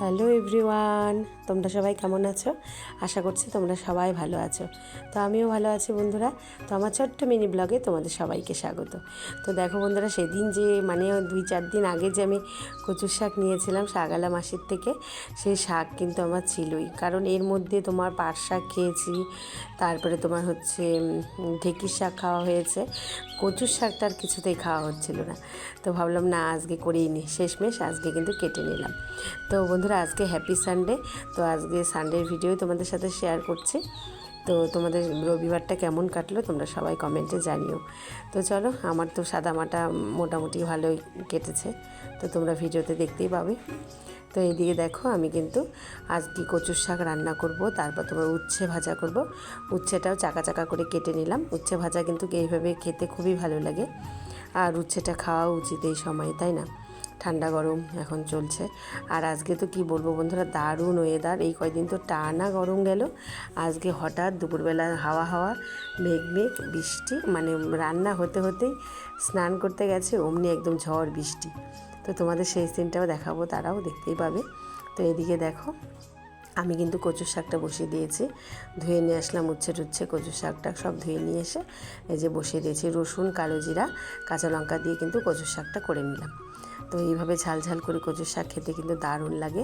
Hello everyone, তোমরা সবাই কেমন আছো? আশা করছি তোমরা সবাই ভালো আছো। তো আমিও ভালো আছি বন্ধুরা। তো আমার ছোট্ট মিনি ব্লগে তোমাদের সবাইকে স্বাগত। তো দেখো বন্ধুরা, সেদিন যে 2-4 দিন আগে যে আমি কচুর শাক নিয়েছিলাম শাকওয়ালা মাসির থেকে, সেই শাক কিন্তু আমার ছিলই। কারণ এর মধ্যে তোমার পাট শাক খেয়েছি, তারপরে তোমার হচ্ছে ঢেঁকির শাক খাওয়া হয়েছে, কচুর শাকটা আর কিছুতেই খাওয়া হচ্ছিল না। তো ভাবলাম না, আজকে করেই নি, শেষমেশ আজকে কিন্তু কেটে নিলাম। তো বন্ধুরা, আজকে হ্যাপি সানডে। তো আজকে সানডের ভিডিও তোমাদের সাথে শেয়ার করছি। তো তোমাদের রবিবারটা কেমন কাটলো তোমরা সবাই কমেন্টে জানিও। তো চলো, আমার তো সাদামাটা মোটামুটি ভালোই কেটেছে, তো তোমরা ভিডিওতে দেখতেই পাবে। তো এইদিকে দেখো, আমি কিন্তু আজকে কচুর শাক রান্না করব, তারপর তোমার উচ্ছে ভাজা করব। উচ্ছেটাও চাকা চাকা করে কেটে নিলাম। উচ্ছে ভাজা কিন্তু এইভাবে খেতে খুবই ভালো লাগে, আর উচ্ছেটা খাওয়া উচিত এই সময়, তাই না? ঠান্ডা গরম এখন চলছে। আর আজকে তো কি বলবো বন্ধুরা, দারুণ ওয়েদার। এই কয়দিন তো টানা গরম গেল, আজকে হঠাৎ দুপুরবেলা হাওয়া হাওয়া মেঘ মেঘ বৃষ্টি, মানে রান্না হতে হতেই স্নান করতে গেছে অমনি একদম ঝড় বৃষ্টি। তো তোমাদের সেই সিনটাও দেখাবো, তারাও দেখতেই পাবে। তো এদিকে দেখো, আমি কিন্তু কচুর শাকটা বসিয়ে দিয়েছি। ধুয়ে নিয়ে আসলাম উচ্ছে টুচ্ছে, কচুর শাকটা সব ধুয়ে নিয়ে এসে এই যে বসিয়ে দিয়েছি। রসুন, কালো জিরা, কাঁচা লঙ্কা দিয়ে কিন্তু কচুর শাকটা করে নিলাম। তো এইভাবে ঝাল ঝাল করে কচুর শাক খেতে কিন্তু দারুণ লাগে।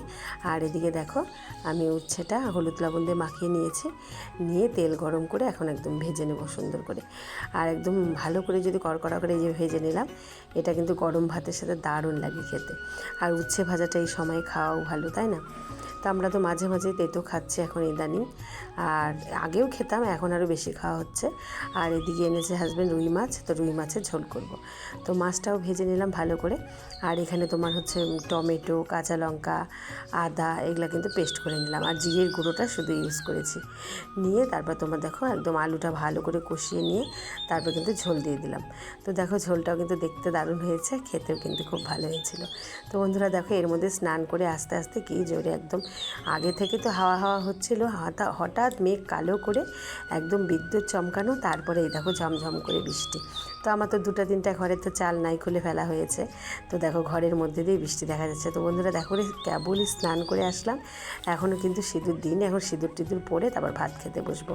আর এদিকে দেখো, আমি উচ্ছেটা হলুদ লবণ দিয়ে মাখিয়ে নিয়েছি, নিয়ে তেল গরম করে এখন একদম ভেজে নেব সুন্দর করে। আর একদম ভালো করে যদি কড়কড়া করে যে ভেজে নিলাম, এটা কিন্তু গরম ভাতের সাথে দারুণ লাগে খেতে। আর উচ্ছে ভাজাটা এই সময় খাওয়াও ভালো, তাই না? তো আমরা তো মাঝে মাঝে তেতো খাচ্ছি এখন ইদানিং, আর আগেও খেতাম, এখন আরও বেশি খাওয়া হচ্ছে। আর এদিকে এনেছে হাজব্যান্ড রুই মাছ, তো রুই মাছের ঝোল করব। তো মাছটাও ভেজে নিলাম ভালো করে। আর এখানে তোমার হচ্ছে টমেটো, কাঁচা লঙ্কা, আদা এগুলো কিন্তু পেস্ট করে নিলাম, আর জিরের গুঁড়োটা শুধু ইউজ করেছি। নিয়ে তারপর তোমার দেখো একদম আলুটা ভালো করে কষিয়ে নিয়ে তারপর কিন্তু ঝোল দিয়ে দিলাম। তো দেখো, ঝোলটাও কিন্তু দেখতে দারুণ হয়েছে, খেতেও কিন্তু খুব ভালো হয়েছিল। তো বন্ধুরা দেখো, এর মধ্যে স্নান করে আস্তে আস্তে কী জোরে একদম, আগে থেকে তো হাওয়া হাওয়া হচ্ছিলো, হঠাৎ মেঘ কালো করে একদম বিদ্যুৎ চমকানো, তারপরে এই দেখো ঝমঝম করে বৃষ্টি। তো আমার তো 2-3টা ঘরের তো চাল নাই, খুলে ফেলা হয়েছে। তো দেখো, ঘরের মধ্যে দিয়ে বৃষ্টি দেখা যাচ্ছে। তো বন্ধুরা দেখো, কেবলই স্নান করে আসলাম, এখনও কিন্তু সিঁদুর দিন, এখন সিঁদুর টিঁদুর পরে তারপর ভাত খেতে বসবো।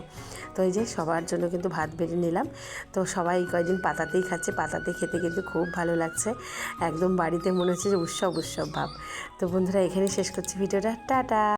তো এই যে সবার জন্য কিন্তু ভাত বেড়ে নিলাম। তো সবাই কয়েকদিন পাতাতেই খাচ্ছে, পাতাতে খেতে কিন্তু খুব ভালো লাগছে, একদম বাড়িতে মনে হচ্ছে যে উৎসব উৎসব ভাব। তো বন্ধুরা, এখানেই শেষ করছি ভিডিওটা, টাটা।